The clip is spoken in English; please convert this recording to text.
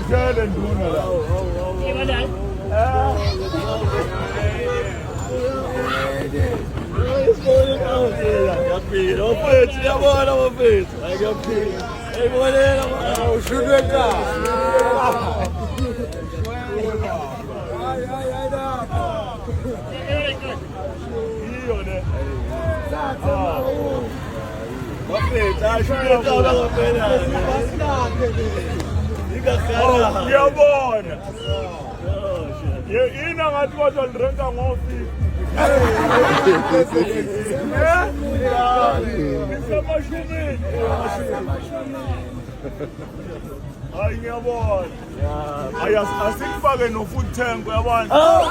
Tell nduna la. Capito, pezzi, lavora, pezzi, hai capito? E voleva, uscire qua. Io ne. Ngiyabona. Yini ngathi bazolirenka ngo-50. Ngisemashumini. Hayi ngiyabona. Hayi asikufake no-food tank uyabona. Oh,